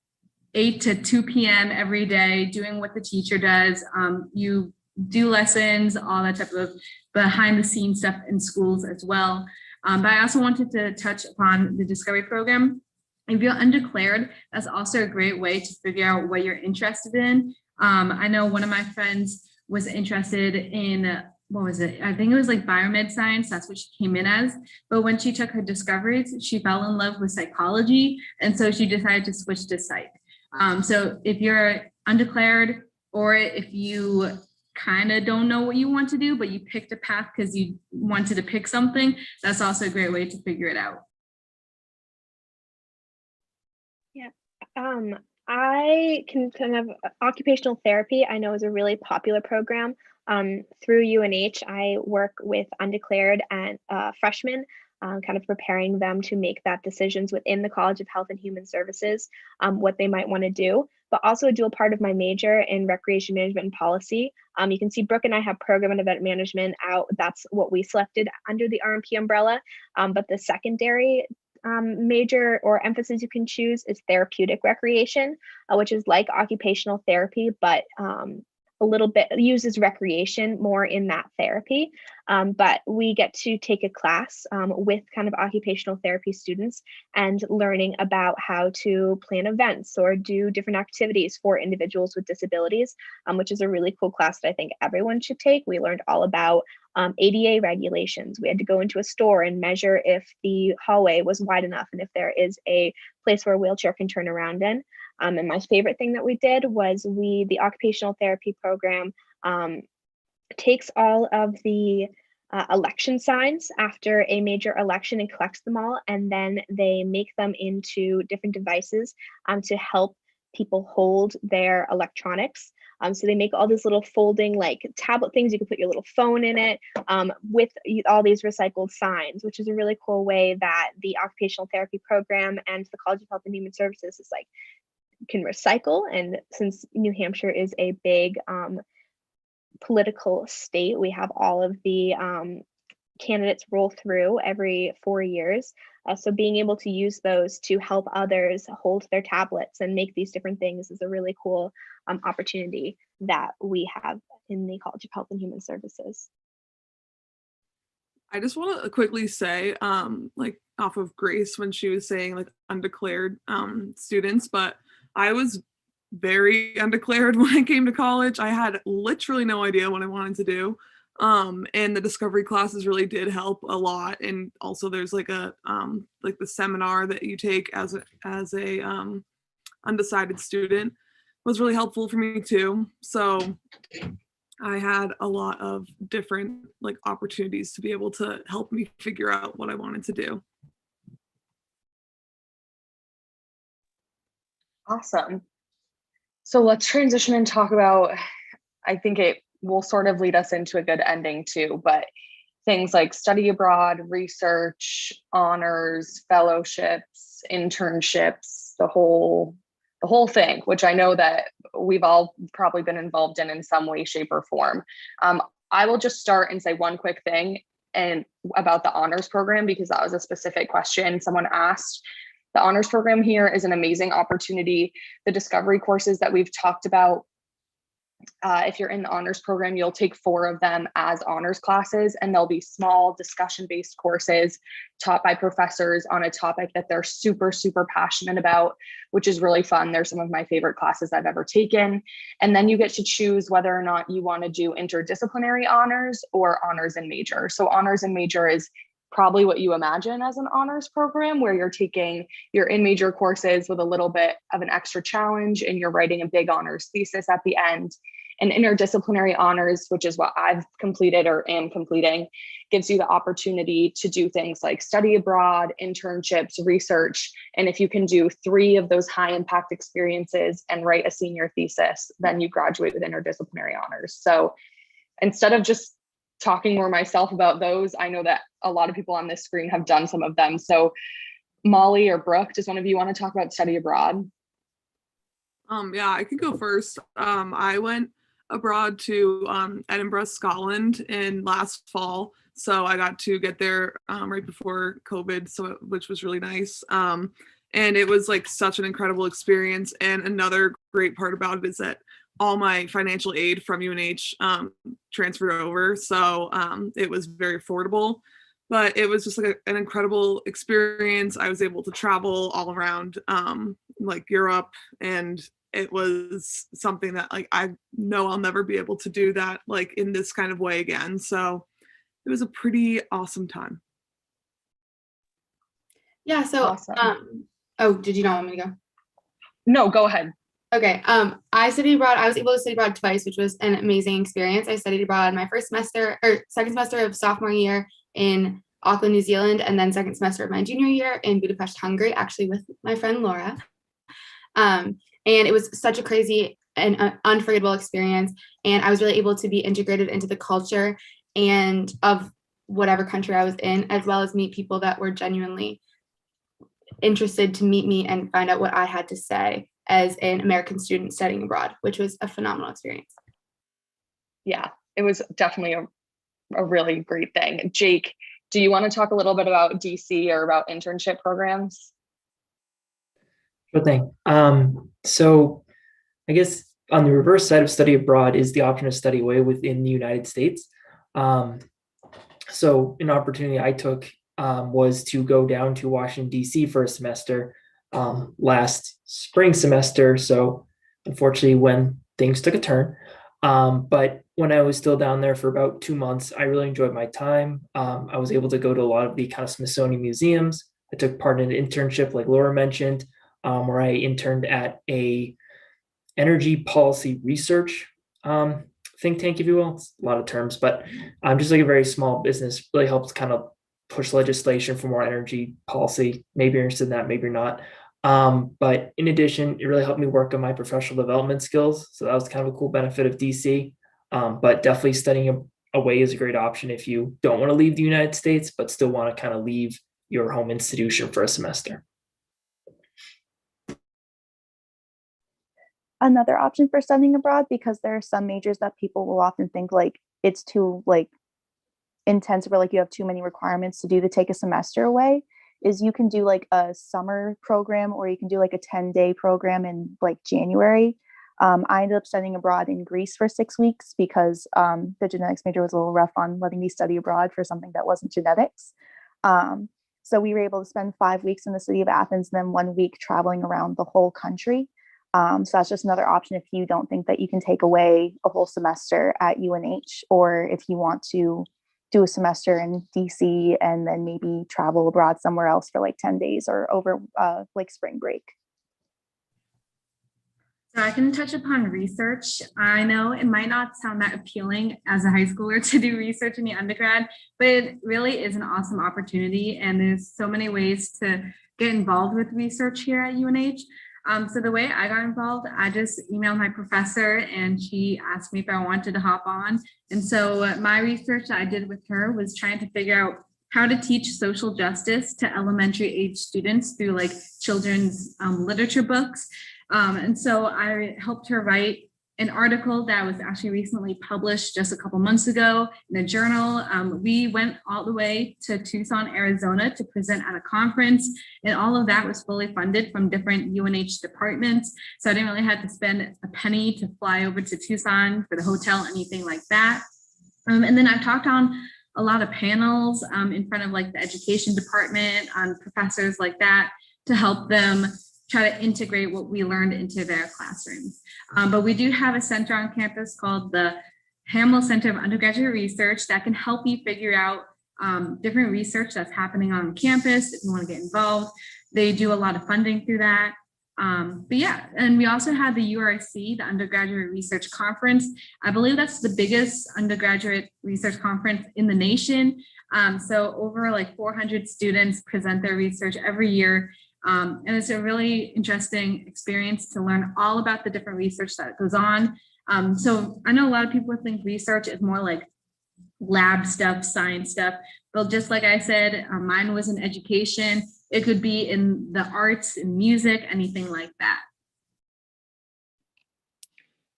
8 to 2 p.m. every day, doing what the teacher does. You do lessons, all that type of behind the scenes stuff in schools as well. But I also wanted to touch upon the Discovery Program. If you're undeclared, that's also a great way to figure out what you're interested in. I know one of my friends was interested in, what was it? I think it was like biomed science. That's what she came in as. But when she took her discoveries, she fell in love with psychology. And so she decided to switch to psych. So if you're undeclared, or if you kind of don't know what you want to do, but you picked a path because you wanted to pick something, that's also a great way to figure it out. Yeah. I can kind of occupational therapy, I know is a really popular program. Through UNH, I work with undeclared and freshmen, kind of preparing them to make that decisions within the College of Health and Human Services, what they might want to do, but also a dual part of my major in recreation management and policy. You can see Brooke and I have program and event management out. That's what we selected under the RMP umbrella, but the secondary major or emphasis you can choose is therapeutic recreation, which is like occupational therapy, but a little bit uses recreation more in that therapy. But we get to take a class with kind of occupational therapy students and learning about how to plan events or do different activities for individuals with disabilities, which is a really cool class that I think everyone should take. We learned all about ADA regulations. We had to go into a store and measure if the hallway was wide enough and if there is a place where a wheelchair can turn around in. And my favorite thing that we did was the occupational therapy program takes all of the election signs after a major election and collects them all, and then they make them into different devices to help people hold their electronics. So they make all these little folding like tablet things. You can put your little phone in it with all these recycled signs, which is a really cool way that the occupational therapy program and the College of Health and Human Services is like can recycle. And since New Hampshire is a big political state, we have all of the candidates roll through every 4 years. So being able to use those to help others hold their tablets and make these different things is a really cool opportunity that we have in the College of Health and Human Services. I just want to quickly say, like off of Grace when she was saying like undeclared students, but I was very undeclared when I came to college. I had literally no idea what I wanted to do. And the discovery classes really did help a lot. And also there's like a like the seminar that you take as a undecided student was really helpful for me too. So I had a lot of different like opportunities to be able to help me figure out what I wanted to do. Awesome. So let's transition and talk about, I think it will sort of lead us into a good ending too, but things like study abroad, research, honors, fellowships, internships, the whole thing, which I know that we've all probably been involved in some way, shape, or form. I will just start and say one quick thing and about the honors program, because that was a specific question someone asked. The honors program here is an amazing opportunity. The discovery courses that we've talked about, if you're in the honors program, you'll take 4 of them as honors classes, and they'll be small discussion-based courses taught by professors on a topic that they're super, super passionate about, which is really fun. They're some of my favorite classes I've ever taken. And then you get to choose whether or not you want to do interdisciplinary honors or honors and major. So honors and major is probably what you imagine as an honors program, where you're taking your in-major courses with a little bit of an extra challenge and you're writing a big honors thesis at the end. And interdisciplinary honors, which is what I've completed or am completing, gives you the opportunity to do things like study abroad, internships, research. And if you can do 3 of those high impact experiences and write a senior thesis, then you graduate with interdisciplinary honors. So instead of just talking more myself about those, I know that a lot of people on this screen have done some of them. So Molly or Brooke, does one of you want to talk about study abroad? Yeah, I could go first. I went abroad to Edinburgh, Scotland in last fall. So I got to get there right before COVID, which was really nice. And it was like such an incredible experience. And another great part about it is that all my financial aid from UNH transferred over. So it was very affordable, but it was just like an incredible experience. I was able to travel all around like Europe, and it was something that like I know I'll never be able to do that like in this kind of way again. So it was a pretty awesome time. Yeah, so Awesome. oh, did you not want me to go? No, go ahead. Okay. I studied abroad. I was able to study abroad twice, which was an amazing experience. I studied abroad my first semester or second semester of sophomore year in Auckland, New Zealand, and then second semester of my junior year in Budapest, Hungary, actually with my friend Laura. And it was such a crazy and unforgettable experience. And I was really able to be integrated into the culture and of whatever country I was in, as well as meet people that were genuinely interested to meet me and find out what I had to say as an American student studying abroad, which was a phenomenal experience. Yeah, it was definitely a really great thing. Jake, do you want to talk a little bit about DC or about internship programs? Sure thing. So I guess on the reverse side of study abroad is the option to study away within the United States. So an opportunity I took was to go down to Washington, D.C. for a semester last spring semester. So unfortunately, when things took a turn, but when I was still down there for about 2 months, I really enjoyed my time. I was able to go to a lot of the kind of Smithsonian museums. I took part in an internship, like Laura mentioned, where I interned at a energy policy research think tank, if you will. It's a lot of terms, but just like a very small business, really helps kind of push legislation for more energy policy. Maybe you're interested in that, maybe you're not. But in addition, it really helped me work on my professional development skills. So that was kind of a cool benefit of DC. But definitely studying away is a great option if you don't want to leave the United States, but still want to kind of leave your home institution for a semester. Another option for studying abroad, because there are some majors that people will often think like it's too like intense, or like you have too many requirements to do to take a semester away, is you can do like a summer program, or you can do like a 10-day program in like January. I ended up studying abroad in Greece for 6 weeks because the genetics major was a little rough on letting me study abroad for something that wasn't genetics. So we were able to spend 5 weeks in the city of Athens and then 1 week traveling around the whole country. So that's just another option if you don't think that you can take away a whole semester at UNH, or if you want to do a semester in DC and then maybe travel abroad somewhere else for like 10 days or over like spring break. So I can touch upon research. I know it might not sound that appealing as a high schooler to do research in the undergrad, but it really is an awesome opportunity. And there's so many ways to get involved with research here at UNH. So the way I got involved, I just emailed my professor and she asked me if I wanted to hop on. And so my research that I did with her was trying to figure out how to teach social justice to elementary age students through like children's literature books. And so I helped her write an article that was actually recently published just a couple months ago in a journal. We went all the way to Tucson, Arizona to present at a conference, and all of that was fully funded from different UNH departments. So I didn't really have to spend a penny to fly over to Tucson for the hotel, anything like that. And then I've talked on a lot of panels in front of like the education department on professors like that to help them try to integrate what we learned into their classrooms. But we do have a center on campus called the Hamill Center of Undergraduate Research that can help you figure out different research that's happening on campus if you want to get involved. They do a lot of funding through that. But yeah, and we also have the URC, the Undergraduate Research Conference. I believe that's the biggest undergraduate research conference in the nation. So over like 400 students present their research every year. And it's a really interesting experience to learn all about the different research that goes on. So I know a lot of people think research is more like lab stuff, science stuff, but just like I said, mine was in education. It could be in the arts, in music, anything like that.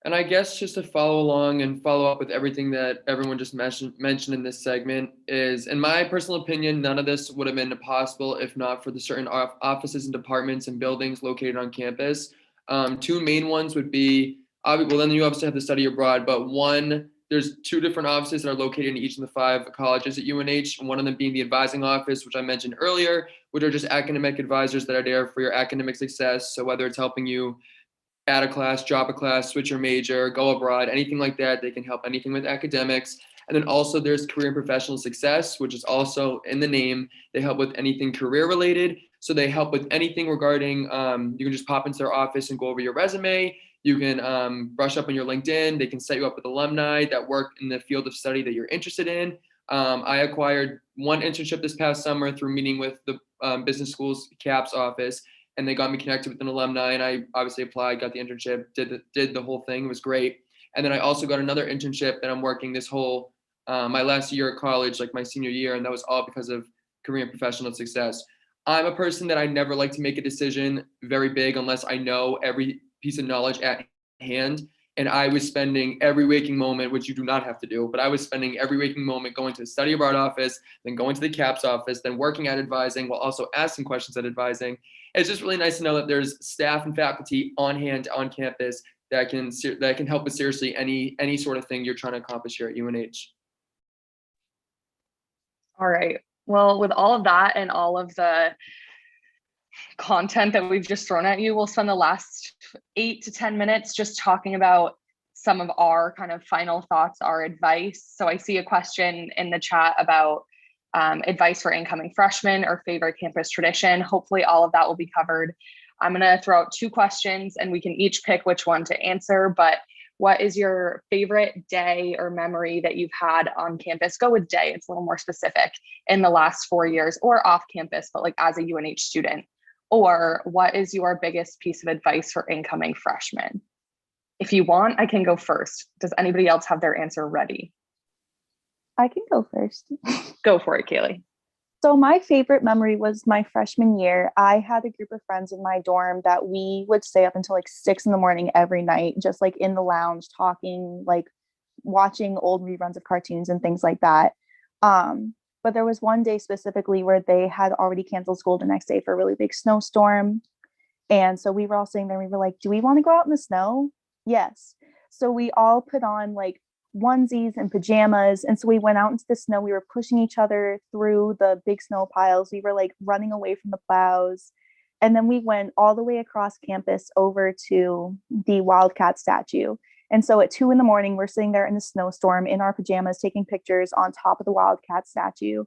And I guess just to follow along and follow up with everything that everyone just mentioned in this segment is, in my personal opinion, none of this would have been possible if not for the certain offices and departments and buildings located on campus. Two main ones would be, well, then you obviously have the study abroad, but one, there's two different offices that are located in each of the 5 colleges at UNH, one of them being the advising office, which I mentioned earlier, which are just academic advisors that are there for your academic success. So whether it's helping you add a class, drop a class, switch your major, go abroad, anything like that. They can help anything with academics. And then also there's career and professional success, which is also in the name. They help with anything career related. So they help with anything regarding, you can just pop into their office and go over your resume. You can brush up on your LinkedIn. They can set you up with alumni that work in the field of study that you're interested in. I acquired one internship this past summer through meeting with the business school's CAPS office, and they got me connected with an alumni, and I obviously applied, got the internship, did the whole thing. It was great. And then I also got another internship that I'm working this whole, my last year at college, like my senior year, and that was all because of career and professional success. I'm a person that I never like to make a decision very big unless I know every piece of knowledge at hand. And I was spending every waking moment, which you do not have to do, but I was spending every waking moment going to the study abroad office, then going to the CAPS office, then working at advising while also asking questions at advising. It's just really nice to know that there's staff and faculty on hand on campus that can help with seriously any sort of thing you're trying to accomplish here at UNH. All right. Well, with all of that and all of the content that we've just thrown at you, we'll spend the last 8 to 10 minutes just talking about some of our kind of final thoughts, our advice. So I see a question in the chat about advice for incoming freshmen or favorite campus tradition. Hopefully all of that will be covered. I'm going to throw out 2 questions and we can each pick which one to answer, but what is your favorite day or memory that you've had on campus? Go with day, it's a little more specific, in the last 4 years, or off campus, but like as a UNH student. Or what is your biggest piece of advice for incoming freshmen? If you want, I can go first. Does anybody else have their answer ready? I can go first. Go for it, Kaylee. So my favorite memory was my freshman year. I had a group of friends in my dorm that we would stay up until like 6 a.m. every night, just like in the lounge talking, like watching old reruns of cartoons and things like that. But there was one day specifically where they had already canceled school the next day for a really big snowstorm. And so we were all sitting there, we were like, do we want to go out in the snow? Yes. So we all put on like onesies and pajamas. And so we went out into the snow. We were pushing each other through the big snow piles. We were like running away from the plows. And then we went all the way across campus over to the Wildcat statue. And so at 2 a.m, we're sitting there in the snowstorm in our pajamas, taking pictures on top of the Wildcat statue.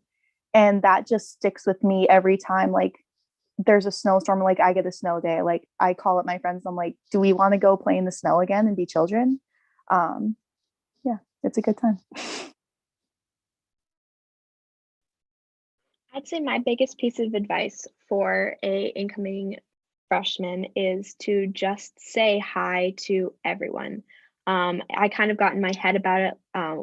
And that just sticks with me every time, like, there's a snowstorm, like I get a snow day. Like I call up my friends, I'm like, do we want to go play in the snow again and be children? Yeah, it's a good time. I'd say my biggest piece of advice for a incoming freshman is to just say hi to everyone. I kind of got in my head about it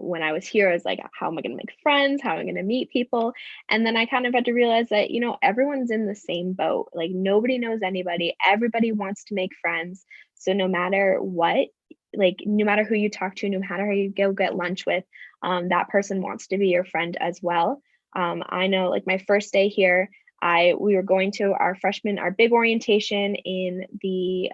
when I was here. I was like, how am I going to make friends? How am I going to meet people? And then I kind of had to realize that, you know, everyone's in the same boat. Like nobody knows anybody. Everybody wants to make friends. So no matter what, like no matter who you talk to, no matter who you go get lunch with, that person wants to be your friend as well. I know like my first day here, we were going to our big orientation in the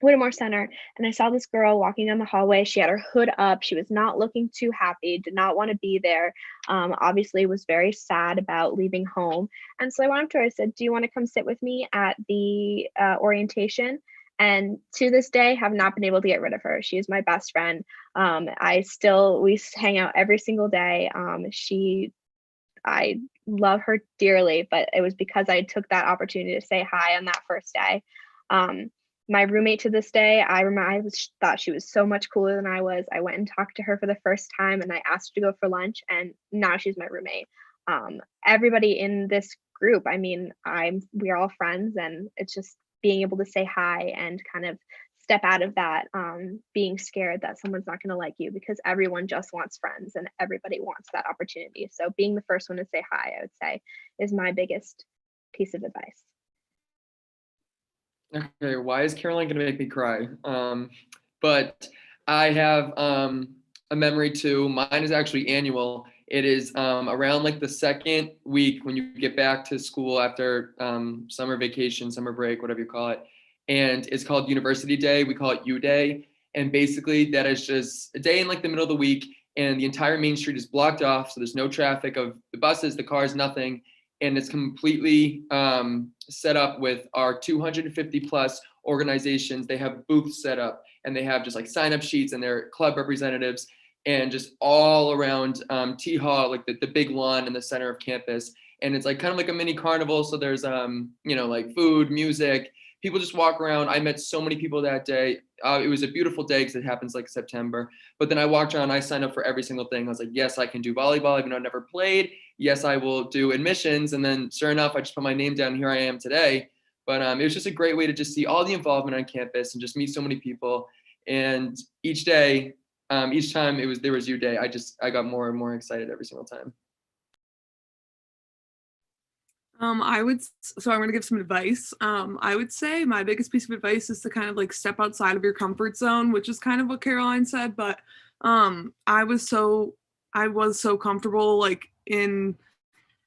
Whittemore Center, and I saw this girl walking down the hallway. She had her hood up. She was not looking too happy, did not want to be there. Obviously was very sad about leaving home. And so I went up to her, I said, do you want to come sit with me at the orientation? And to this day, have not been able to get rid of her. She is my best friend. We hang out every single day. I love her dearly, but it was because I took that opportunity to say hi on that first day. My roommate to this day, I thought she was so much cooler than I was. I went and talked to her for the first time and I asked her to go for lunch, and now she's my roommate. Everybody in this group, I mean, we are all friends, and it's just being able to say hi and kind of step out of that being scared that someone's not going to like you, because everyone just wants friends and everybody wants that opportunity. So being the first one to say hi, I would say, is my biggest piece of advice. Okay, why is Caroline going to make me cry? but I have a memory too. Mine is actually annual. It is around like the second week when you get back to school after summer vacation, summer break, whatever you call it. And it's called University Day. We call it U Day. And basically that is just a day in like the middle of the week, and the entire main street is blocked off. So there's no traffic of the buses, the cars, nothing. And it's completely set up with our 250 plus organizations. They have booths set up, and they have just like sign up sheets and their club representatives, and just all around T Hall, like the big lawn in the center of campus. And it's like kind of like a mini carnival. So there's, like food, music, people just walk around. I met so many people that day. It was a beautiful day because it happens like September. But then I walked around, I signed up for every single thing. I was like, yes, I can do volleyball, even though I never played. Yes, I will do admissions. And then sure enough, I just put my name down, and here I am today. But it was just a great way to just see all the involvement on campus and just meet so many people. And each day, each time there was U Day, I got more and more excited every single time. I'm going to give some advice. I would say my biggest piece of advice is to kind of like step outside of your comfort zone, which is kind of what Caroline said. But I was so comfortable like in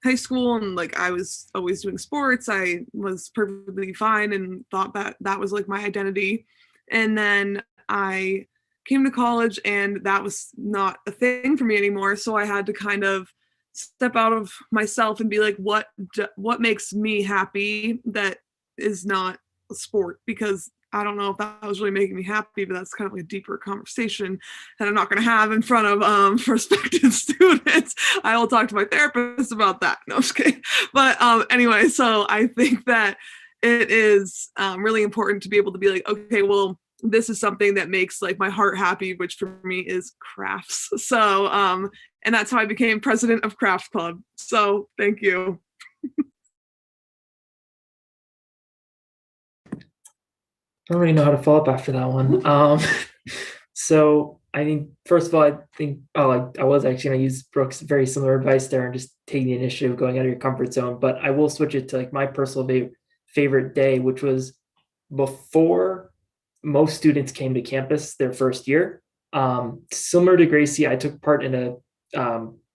high school, and like I was always doing sports. I was perfectly fine and thought that was like my identity. And then I came to college, and that was not a thing for me anymore. So I had to kind of step out of myself and be like, what makes me happy that is not a sport? Because I don't know if that was really making me happy, but that's kind of like a deeper conversation that I'm not going to have in front of prospective students. I will talk to my therapist about that. No, I'm just kidding. But anyway, so I think that it is really important to be able to be like, okay, well, this is something that makes like my heart happy, which for me is crafts. So, and that's how I became president of Crafts Club. So thank you. I don't really know how to follow up after that one. So I think, first of all, I was actually going to use Brooke's very similar advice there and just take the initiative going out of your comfort zone. But I will switch it to like my personal favorite day, which was before most students came to campus their first year. Similar to Gracie, I took part in a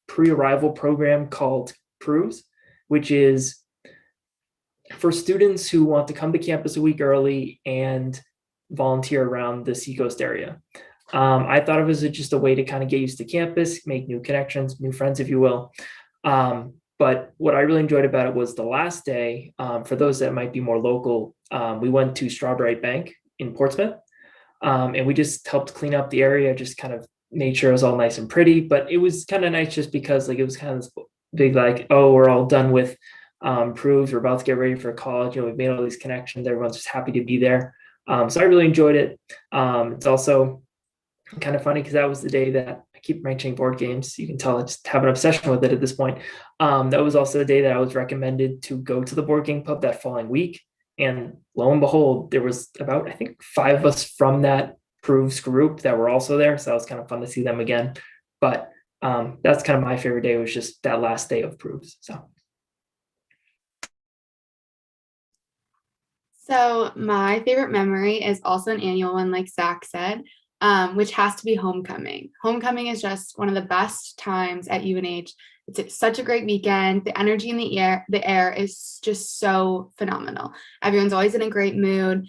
pre-arrival program called Proves, which is for students who want to come to campus a week early and volunteer around the Seacoast area. I thought it was just a way to kind of get used to campus, make new connections, new friends, if you will. But what I really enjoyed about it was the last day, for those that might be more local, we went to Strawberry Bank in Portsmouth, and we just helped clean up the area, just kind of made sure it was all nice and pretty. But it was kind of nice just because like it was kind of this big like, oh, we're all done with Proves, we're about to get ready for college, we've made all these connections, everyone's just happy to be there. So I really enjoyed it. It's also kind of funny because that was the day that I keep mentioning board games. You can tell I just have an obsession with it at this point. That was also the day that I was recommended to go to the board game pub that following week. And lo and behold, there was about, I think, 5 of us from that Proves group that were also there. So that was kind of fun to see them again. But that's kind of my favorite day, was just that last day of Proves. So my favorite memory is also an annual one, like Zach said, which has to be homecoming. Homecoming is just one of the best times at UNH. It's such a great weekend. The energy in the air is just so phenomenal. Everyone's always in a great mood.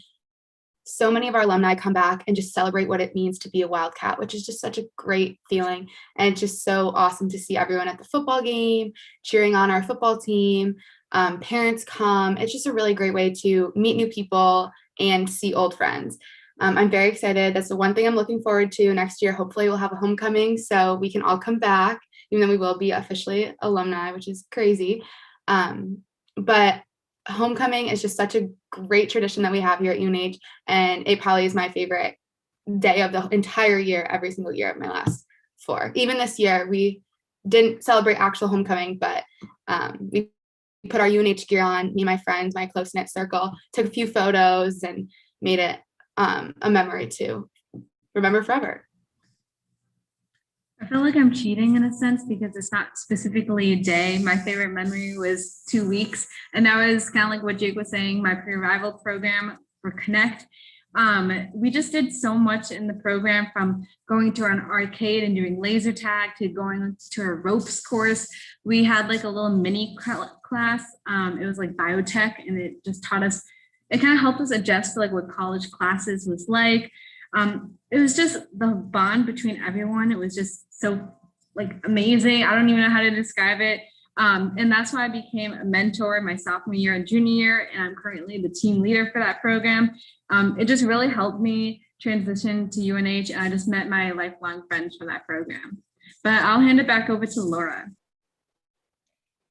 So many of our alumni come back and just celebrate what it means to be a Wildcat, which is just such a great feeling. And it's just so awesome to see everyone at the football game, cheering on our football team. Parents come. It's just a really great way to meet new people and see old friends. I'm very excited. That's the one thing I'm looking forward to next year. Hopefully we'll have a homecoming so we can all come back, even though we will be officially alumni, which is crazy. But homecoming is just such a great tradition that we have here at UNH, and it probably is my favorite day of the entire year, every single year of my last 4. Even this year, we didn't celebrate actual homecoming, but we put our UNH gear on, me and my friends, my close-knit circle, took a few photos and made it a memory to remember forever. I feel like I'm cheating in a sense because it's not specifically a day. My favorite memory was 2 weeks. And that was kind of like what Jake was saying, my pre-arrival program for Connect. We just did so much in the program, from going to an arcade and doing laser tag to going to a ropes course. We had like a little mini class. It was like biotech, and it just taught us, it kind of helped us adjust to like what college classes was like. It was just the bond between everyone. It was just so like amazing. I don't even know how to describe it. And that's why I became a mentor my sophomore year and junior year, and I'm currently the team leader for that program. It just really helped me transition to UNH, and I just met my lifelong friends for that program. But I'll hand it back over to Laura.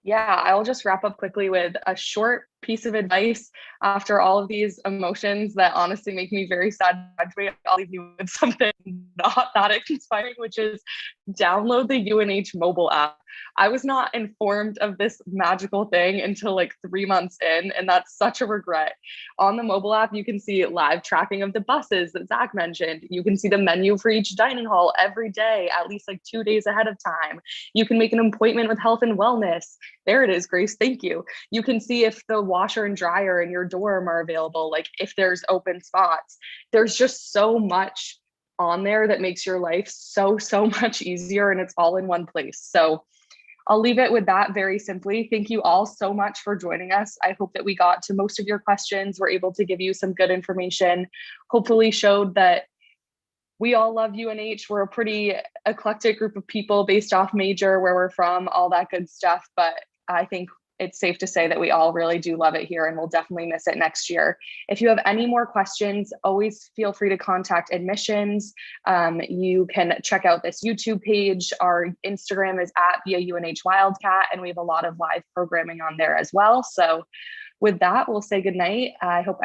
Yeah, I'll just wrap up quickly with a short piece of advice after all of these emotions that honestly make me very sad to graduate. I'll leave you with something not that inspiring, which is download the UNH mobile app. I was not informed of this magical thing until like 3 months in, and that's such a regret. On the mobile app, you can see live tracking of the buses that Zach mentioned. You can see the menu for each dining hall every day, at least like 2 days ahead of time. You can make an appointment with health and wellness. There it is, Grace, thank you. You can see if the washer and dryer in your dorm are available, like if there's open spots. There's just so much on there that makes your life so much easier, and it's all in one place. So I'll leave it with that very simply. Thank you all so much for joining us. I hope that we got to most of your questions. We're able to give you some good information, hopefully showed that we all love UNH. We're a pretty eclectic group of people based off major, where we're from, all that good stuff. But I think it's safe to say that we all really do love it here, and we'll definitely miss it next year. If you have any more questions, always feel free to contact admissions. You can check out this YouTube page. Our Instagram is @BeAUNHWildcat, and we have a lot of live programming on there as well. So with that, we'll say goodnight. I hope